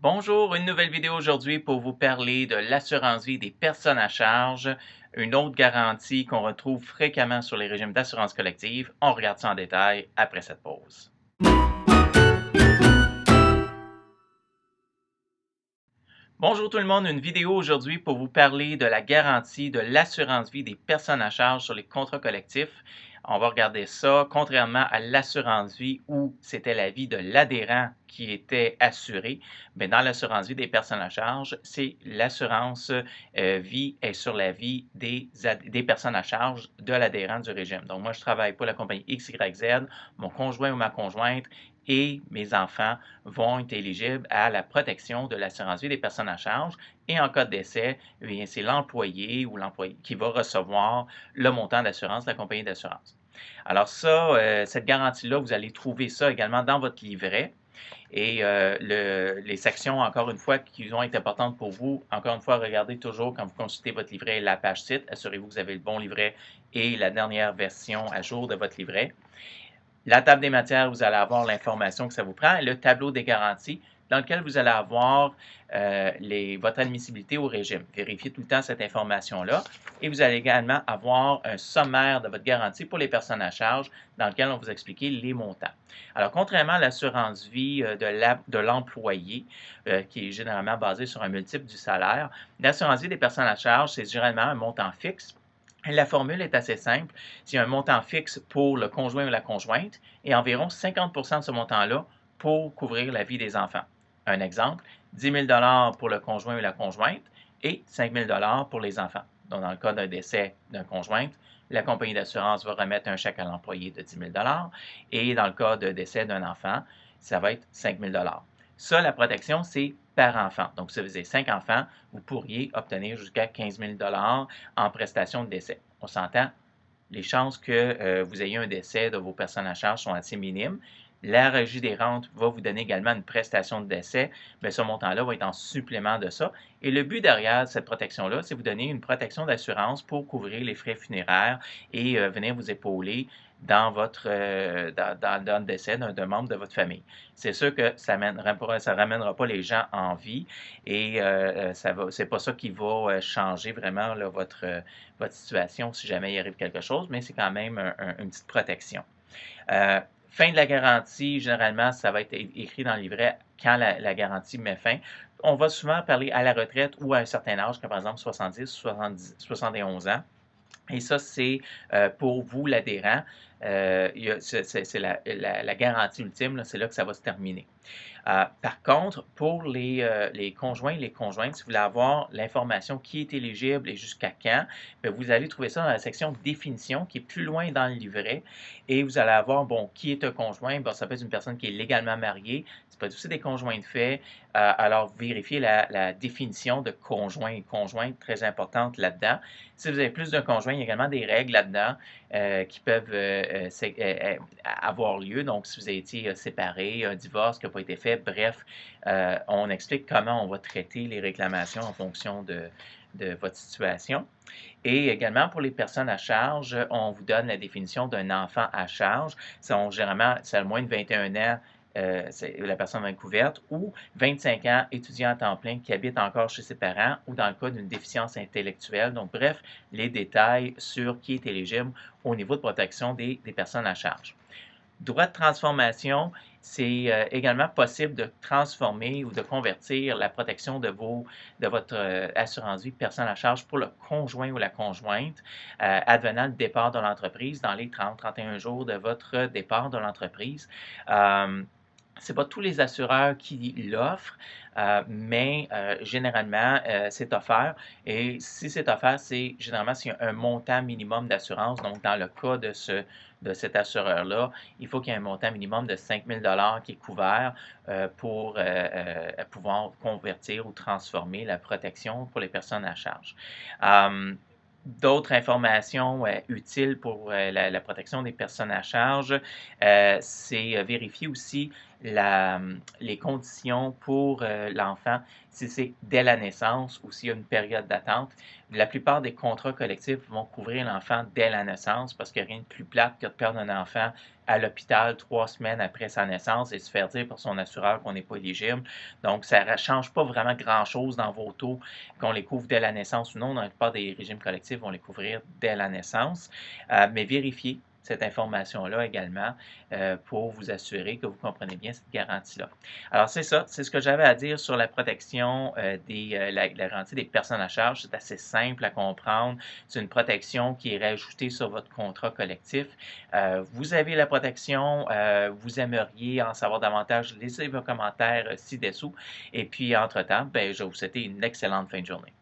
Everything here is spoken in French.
Bonjour, une nouvelle vidéo aujourd'hui pour vous parler de l'assurance vie des personnes à charge, une autre garantie qu'on retrouve fréquemment sur les régimes d'assurance collective. On regarde ça en détail après cette pause. Bonjour tout le monde, une vidéo aujourd'hui pour vous parler de la garantie de l'assurance vie des personnes à charge sur les contrats collectifs. On va regarder ça, contrairement à l'assurance vie où c'était la vie de l'adhérent qui était assuré, mais dans l'assurance vie des personnes à charge, c'est l'assurance vie est sur la vie des personnes à charge de l'adhérent du régime. Donc moi, je travaille pour la compagnie XYZ, mon conjoint ou ma conjointe et mes enfants vont être éligibles à la protection de l'assurance vie des personnes à charge. Et en cas de décès, c'est l'employé ou l'employé qui va recevoir le montant d'assurance de la compagnie d'assurance. Alors ça, cette garantie-là, vous allez trouver ça également dans votre livret. Et les sections, encore une fois, qui vont être importantes pour vous, encore une fois, regardez toujours quand vous consultez votre livret la page site. Assurez-vous que vous avez le bon livret et la dernière version à jour de votre livret. La table des matières, vous allez avoir l'information que ça vous prend, et le tableau des garanties dans lequel vous allez avoir votre admissibilité au régime. Vérifiez tout le temps cette information-là. Et vous allez également avoir un sommaire de votre garantie pour les personnes à charge dans lequel on va vous expliquer les montants. Alors, contrairement à l'assurance vie de l'employé, qui est généralement basée sur un multiple du salaire, l'assurance vie des personnes à charge, c'est généralement un montant fixe. La formule est assez simple. C'est un montant fixe pour le conjoint ou la conjointe et environ 50 de ce montant-là pour couvrir la vie des enfants. Un exemple, 10 000 pour le conjoint ou la conjointe et 5 000 pour les enfants. Donc, dans le cas d'un décès d'un conjoint, la compagnie d'assurance va remettre un chèque à l'employé de 10 000 et dans le cas de décès d'un enfant, ça va être 5 000 Ça, la protection, c'est par enfant. Donc, si vous avez 5 enfants, vous pourriez obtenir jusqu'à 15 000 en prestation de décès. On s'entend, les chances que vous ayez un décès de vos personnes à charge sont assez minimes. La Régie des rentes va vous donner également une prestation de décès, mais ce montant-là va être en supplément de ça. Et le but derrière cette protection-là, c'est vous donner une protection d'assurance pour couvrir les frais funéraires et venir vous épauler dans dans le décès d'un membre de votre famille. C'est sûr que ça ne ramènera pas les gens en vie et c'est pas ça qui va changer vraiment là, votre situation si jamais il arrive quelque chose, mais c'est quand même une petite protection. Fin de la garantie, généralement, ça va être écrit dans le livret quand la garantie met fin. On va souvent parler à la retraite ou à un certain âge, comme par exemple 70, 71 ans. Et ça, c'est pour vous, l'adhérent. C'est la garantie ultime, c'est là que ça va se terminer. Par contre, pour les conjoints et les conjointes, si vous voulez avoir l'information qui est éligible et jusqu'à quand, bien, vous allez trouver ça dans la section définition qui est plus loin dans le livret et vous allez avoir, bon, qui est un conjoint? Bon, ça peut être une personne qui est légalement mariée, ça peut être aussi des conjoints de fait. Alors, vérifiez la définition de conjoint et conjointe, très importante là-dedans. Si vous avez plus d'un conjoint, il y a également des règles là-dedans qui peuvent avoir lieu. Donc, si vous avez été séparé, un divorce qui n'a pas été fait, bref, on explique comment on va traiter les réclamations en fonction de votre situation. Et également, pour les personnes à charge, on vous donne la définition d'un enfant à charge. Généralement, c'est à moins de 21 ans, la personne va être couverte, ou 25 ans, étudiant à temps plein qui habite encore chez ses parents, ou dans le cas d'une déficience intellectuelle. Donc, bref, les détails sur qui est éligible au niveau de protection des personnes à charge. Droit de transformation, c'est également possible de transformer ou de convertir la protection de votre assurance vie personne à charge pour le conjoint ou la conjointe advenant le départ de l'entreprise dans les 30-31 jours de votre départ de l'entreprise. Ce n'est pas tous les assureurs qui l'offrent, mais généralement, c'est offert. Et si c'est offert, c'est généralement s'il y a un montant minimum d'assurance. Donc, dans le cas de cet assureur-là, il faut qu'il y ait un montant minimum de 5 000 qui est couvert pour pouvoir convertir ou transformer la protection pour les personnes à charge. D'autres informations utiles pour la protection des personnes à charge, c'est vérifier aussi les conditions pour l'enfant, si c'est dès la naissance ou s'il y a une période d'attente. La plupart des contrats collectifs vont couvrir l'enfant dès la naissance parce qu'il n'y a rien de plus plate que de perdre un enfant à l'hôpital 3 semaines après sa naissance et se faire dire par son assureur qu'on n'est pas éligible. Donc, ça ne change pas vraiment grand-chose dans vos taux, qu'on les couvre dès la naissance ou non. Dans la plupart des régimes collectifs vont les couvrir dès la naissance. Mais vérifiez cette information-là également pour vous assurer que vous comprenez bien cette garantie-là. Alors, c'est ça, c'est ce que j'avais à dire sur la protection la garantie des personnes à charge. C'est assez simple à comprendre. C'est une protection qui est rajoutée sur votre contrat collectif. Vous avez la protection, vous aimeriez en savoir davantage, laissez vos commentaires ci-dessous. Et puis, entre-temps, ben, je vais vous souhaiter une excellente fin de journée.